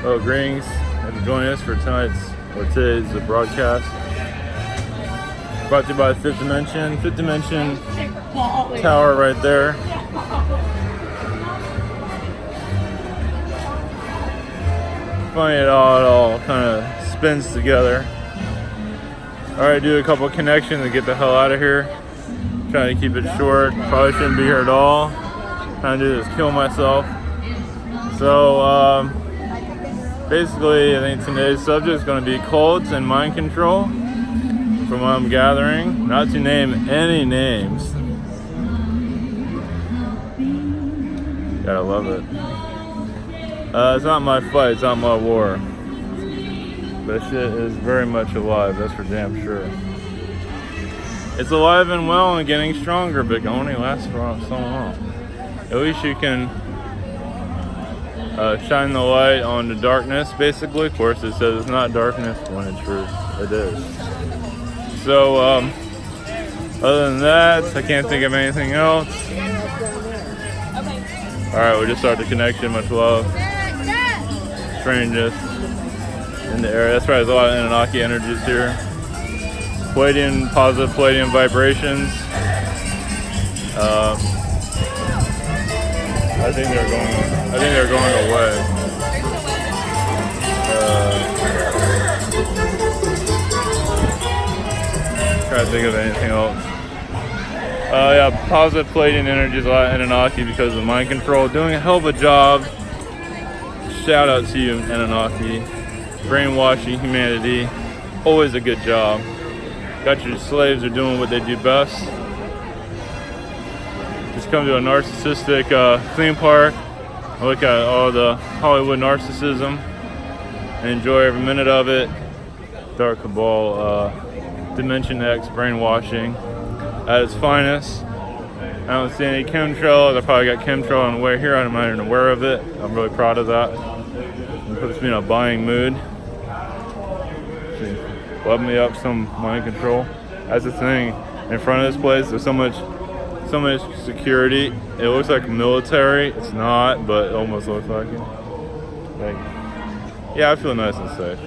Well, greetings and joining us for today's broadcast. Brought to you by Fifth Dimension Tower right there. Funny it all kind of spins together. Alright, do a couple of connections and get the hell out of here. Trying to keep it short. Probably shouldn't be here at all. Trying to do this, kill myself. So, basically, I think today's subject is going to be cults and mind control, from what I'm gathering. Not to name any names. Gotta love it. It's not my fight, it's not my war. But shit is very much alive, that's for damn sure. It's alive and well and getting stronger, but it only lasts for so long. At least you can shine the light on the darkness, basically. Of course, it says it's not darkness, when in truth it is. So, other than that, I can't think of anything else. Alright, we just started the connection. Much love. Strangeness in the area. That's right, there's a lot of Anunnaki energies here. Palladium, positive Palladium vibrations. I think they're going away. Trying to think of anything else. Yeah, positive Palladian energies, a lot of Anunnaki because of mind control. Doing a hell of a job. Shout out to you, Anunnaki. Brainwashing humanity. Always a good job. Got your slaves are doing what they do best. Just come to a narcissistic theme park, look at all the Hollywood narcissism, and enjoy every minute of it. Dark Cabal, Dimension X brainwashing at its finest. I don't see any chemtrails. I probably got chemtrail on the way here. I'm not even aware of it. I'm really proud of that. It puts me in a buying mood. Love me up some mind control. That's the thing. In front of this place, there's so much security. It looks like military. It's not, but it almost looks like it. Like, yeah, I feel nice and safe.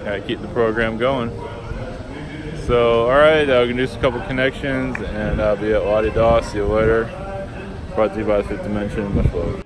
Gotta keep the program going. So, alright, we can do a couple connections, and I'll be at La-di-da. See you later. Brought to you by Fifth Dimension. Much love.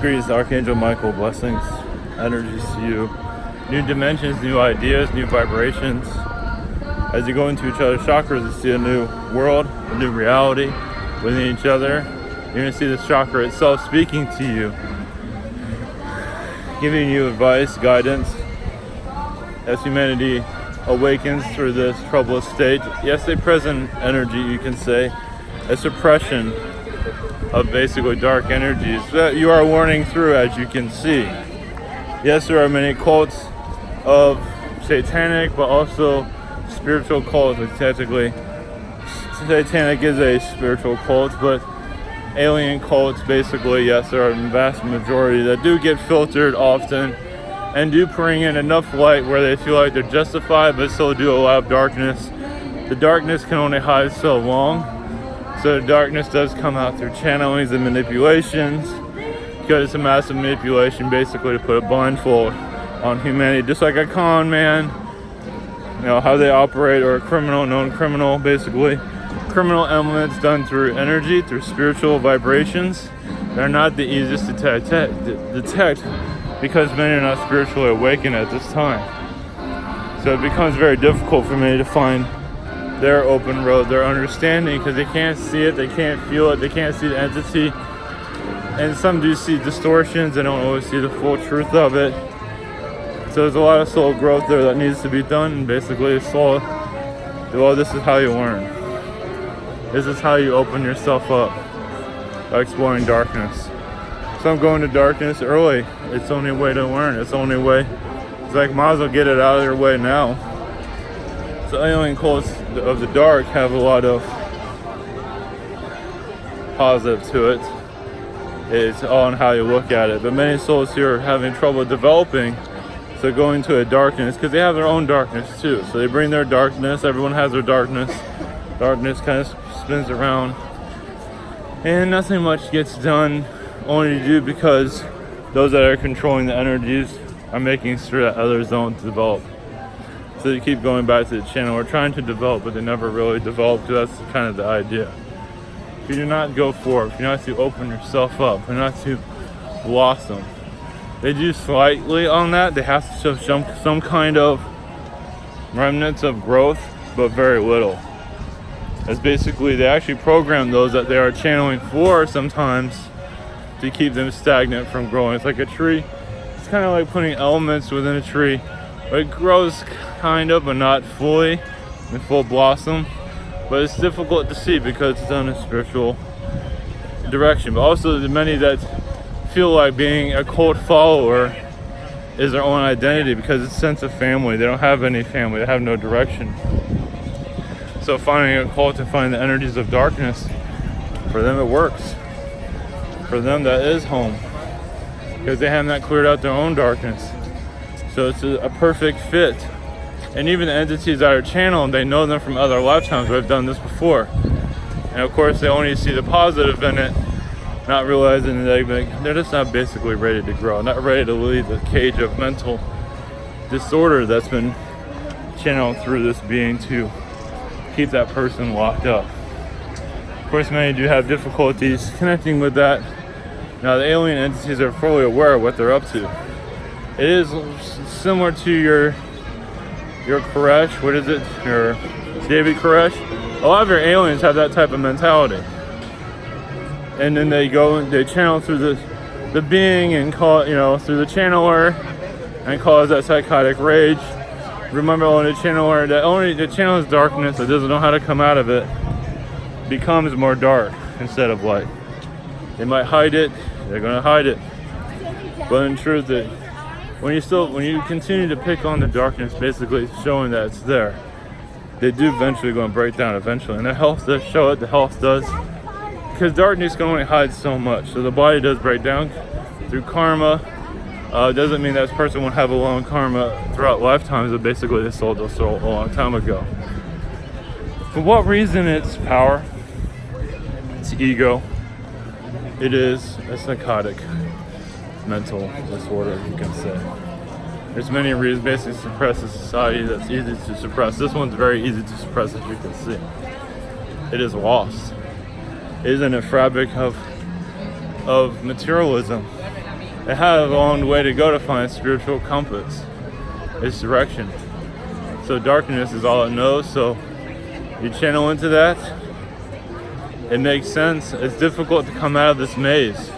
Greetings, Archangel Michael. Blessings, energies to you. New dimensions, new ideas, new vibrations. As you go into each other's chakras, you see a new world, a new reality within each other. You're going to see this chakra itself speaking to you, giving you advice, guidance, as humanity awakens through this troublous state. Yes, a present energy, you can say, a suppression of basically dark energies that you are warning through, as you can see. Yes, there are many cults of satanic, but also spiritual cults. Like technically, satanic is a spiritual cult, but alien cults, basically, yes, there are a vast majority that do get filtered often and do bring in enough light where they feel like they're justified, but still do allow darkness. The darkness can only hide so long, so the darkness does come out through channelings and manipulations, because it's a massive manipulation, basically, to put a blindfold on humanity, just like a con man, you know, how they operate, or a criminal, known criminal, basically. Criminal elements done through energy, through spiritual vibrations. They're not the easiest to detect because many are not spiritually awakened at this time. So it becomes very difficult for many to find their open road, their understanding, because they can't see it, they can't feel it, they can't see the entity. And some do see distortions, they don't always see the full truth of it. So there's a lot of soul growth there that needs to be done, and basically soul, well, this is how you learn. This is how you open yourself up, by exploring darkness. Some go into darkness early. It's the only way to learn. It's the only way. It's like, might as well get it out of their way now. So alien cults of the dark have a lot of positive to it. It's all on how you look at it. But many souls here are having trouble developing, so going to a darkness, because they have their own darkness too. So they bring their darkness. Everyone has their darkness. Darkness kind of spins around, and nothing much gets done, only to do because those that are controlling the energies are making sure that others don't develop. So they keep going back to the channel. We're trying to develop, but they never really develop, because that's kind of the idea. If you do not go forward, if you're not to open yourself up, if you're not to blossom, they do slightly on that. They have to show some kind of remnants of growth, but very little. As basically, they actually program those that they are channeling for sometimes to keep them stagnant from growing. It's like a tree. It's kind of like putting elements within a tree. It grows kind of, but not fully in full blossom. But it's difficult to see because it's done in a spiritual direction. But also, the many that feel like being a cult follower is their own identity, because it's a sense of family. They don't have any family. They have no direction. So finding a cult and finding the energies of darkness, for them it works. For them that is home, because they have not cleared out their own darkness. So it's a perfect fit. And even the entities that are channeled, they know them from other lifetimes. We've done this before. And of course they only see the positive in it, not realizing that they're just not basically ready to grow, not ready to leave the cage of mental disorder that's been channeled through this being to keep that person locked up. Of course, many do have difficulties connecting with that. Now, the alien entities are fully aware of what they're up to. It is similar to your Koresh, what is it? Your David Koresh. A lot of your aliens have that type of mentality. And then they go and they channel through the being and call, through the channeler, and cause that psychotic rage. Remember, only the channeler, that only the channel is darkness that doesn't know how to come out of it, becomes more dark instead of light. They might hide it, they're going to hide it. But in truth, when you continue to pick on the darkness, basically showing that it's there, they do eventually go and break down eventually. And the health does show it, the health does. Because darkness can only hide so much. So the body does break down through karma. Doesn't mean that person won't have a long karma throughout lifetimes, but basically they sold their soul a long time ago. For what reason? It's power, it's ego, it is a psychotic mental disorder, you can say. There's many reasons, basically suppress a society that's easy to suppress. This one's very easy to suppress, as you can see. It is lost. It is in a fabric of materialism. it has a long way to go to find its spiritual compass, its direction. So darkness is all it knows, so you channel into that. It makes sense. It's difficult to come out of this maze.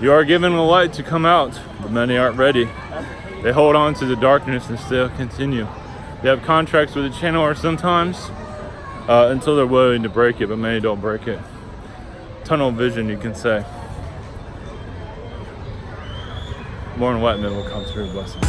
You are given the light to come out, but many aren't ready. They hold on to the darkness and still continue. They have contracts with the channeler sometimes until they're willing to break it, but many don't break it. Tunnel vision, you can say. More enlightenment will come through. Blessings.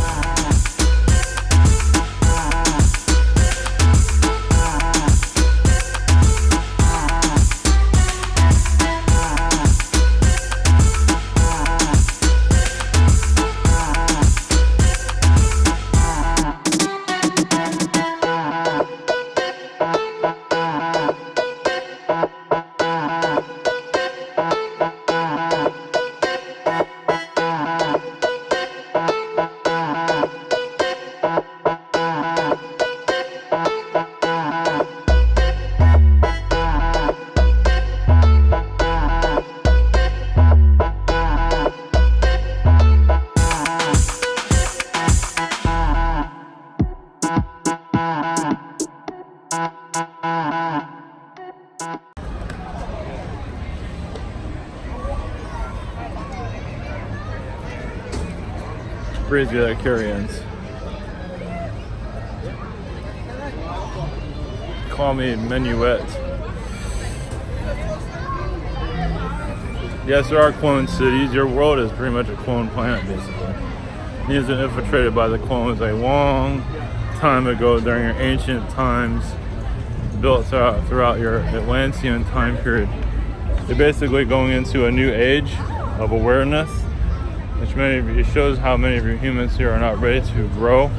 Brings me like Carians. Call me Minuet. Yes, there are clone cities. Your world is pretty much a clone planet, basically. These are infiltrated by the clones a long time ago during your ancient times, built throughout your Atlantean time period. They're basically going into a new age of awareness, which it shows how many of you humans here are not ready to grow.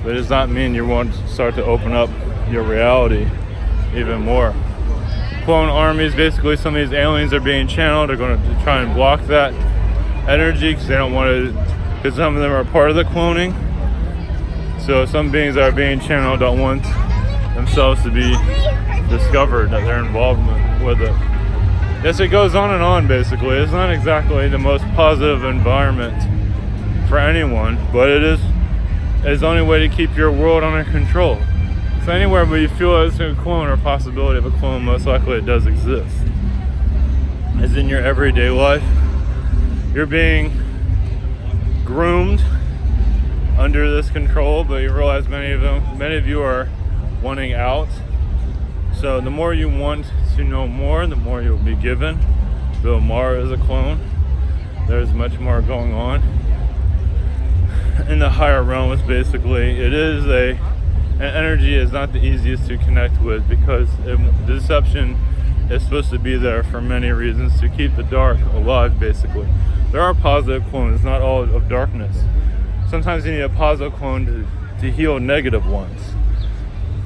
But it does not mean you won't start to open up your reality even more. Clone armies, basically some of these aliens are being channeled. They're going to try and block that energy because they don't want to, because some of them are part of the cloning. So some beings that are being channeled don't want themselves to be discovered, that their involvement with it. Yes, it goes on and on, basically. It's not exactly the most positive environment for anyone, but it's the only way to keep your world under control. So anywhere where you feel there's a clone or possibility of a clone, most likely it does exist. As in your everyday life, you're being groomed under this control, but you realize many of you are wanting out. So the more you want to know more, the more you'll be given. Though Mara is a clone, there's much more going on in the higher realms. Basically, an energy is not the easiest to connect with, because deception is supposed to be there for many reasons, to keep the dark alive. Basically, there are positive clones, not all of darkness. Sometimes you need a positive clone to heal negative ones.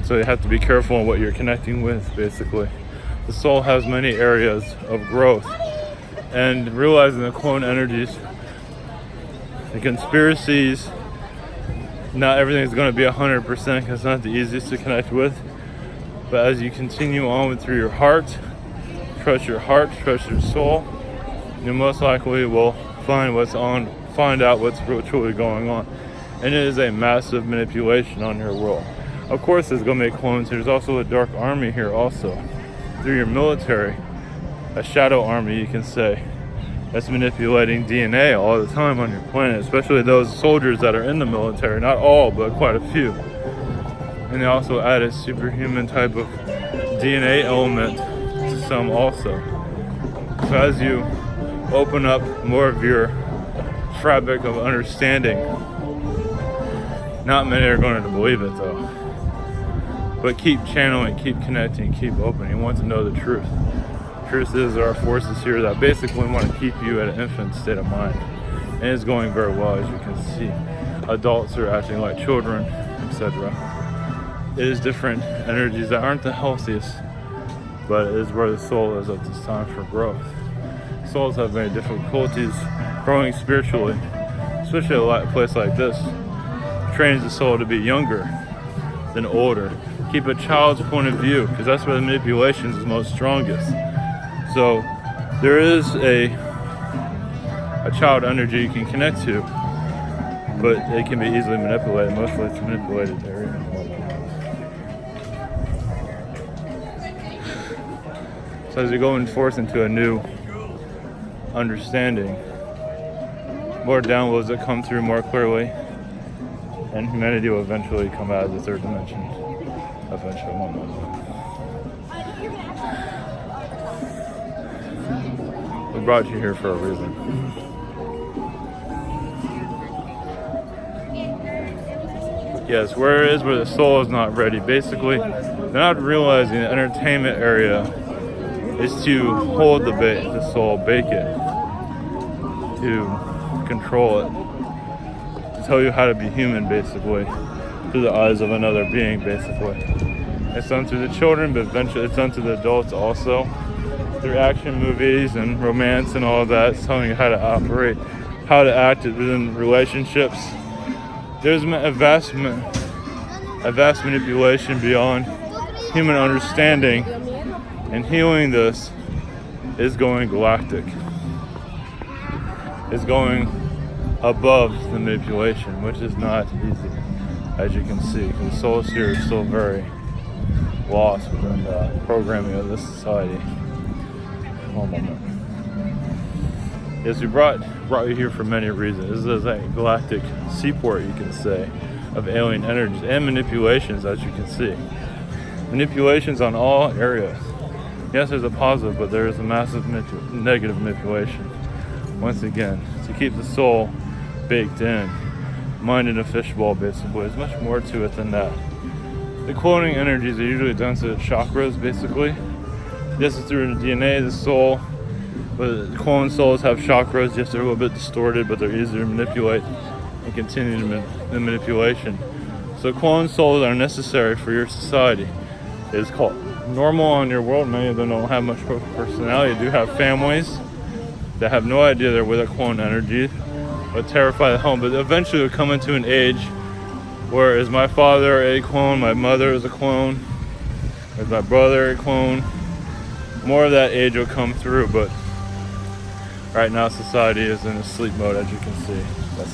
So you have to be careful on what you're connecting with, basically. The soul has many areas of growth. And realizing the clone energies, the conspiracies, not everything is going to be 100% because it's not the easiest to connect with. But as you continue on through your heart, trust your soul, you most likely will find out what's truly going on. And it is a massive manipulation on your world. Of course, there's going to be clones. There's also a dark army here also. Through your military, a shadow army, you can say, that's manipulating DNA all the time on your planet, especially those soldiers that are in the military. Not all, but quite a few. And they also add a superhuman type of DNA element to some also. So as you open up more of your fabric of understanding, not many are going to believe it though. But keep channeling, keep connecting, keep opening. You want to know the truth. Truth is, there are forces here that basically want to keep you at an infant state of mind. And it's going very well, as you can see. Adults are acting like children, etc. It is different energies that aren't the healthiest, but it is where the soul is at this time for growth. Souls have many difficulties growing spiritually, especially a place like this. Trains the soul to be younger than older. Keep a child's point of view, because that's where the manipulation is most strongest. So there is a a child energy can connect to, but it can be easily manipulated. Mostly it's a manipulated area. So as you're going forth into a new understanding, more downloads that come through more clearly, and humanity will eventually come out of the third dimension. Eventually, one moment. We brought you here for a reason. Yes, where it is where the soul is not ready. Basically, they're not realizing the entertainment area is to hold the soul, bake it, to control it, to tell you how to be human, basically, through the eyes of another being, basically. It's done to the children, but eventually it's done to the adults also. Through action movies and romance and all of that, it's telling you how to operate, how to act within relationships. There's a vast manipulation beyond human understanding, and healing this is going galactic. It's going above the manipulation, which is not easy, as you can see, because the soul here is still very lost within the programming of this society. One moment. Yes, we brought you here for many reasons. This is a galactic seaport, you can say, of alien energies and manipulations, as you can see. Manipulations on all areas. Yes, there's a positive, but there is a massive negative manipulation. Once again, to keep the soul baked in, mind in a fishbowl, basically. There's much more to it than that. The cloning energies are usually done to the chakras, basically. This is through the DNA, the soul. But the clone souls have chakras, yes, they're a little bit distorted, but they're easier to manipulate and continue the manipulation. So clone souls are necessary for your society. It's called normal in your world. Many of them don't have much personality. They do have families that have no idea they're with a clone energy, but terrify the home. But eventually they'll come into an age where is my father a clone, my mother is a clone, is my brother a clone. More of that age will come through, but right now society is in a sleep mode, as you can see. That's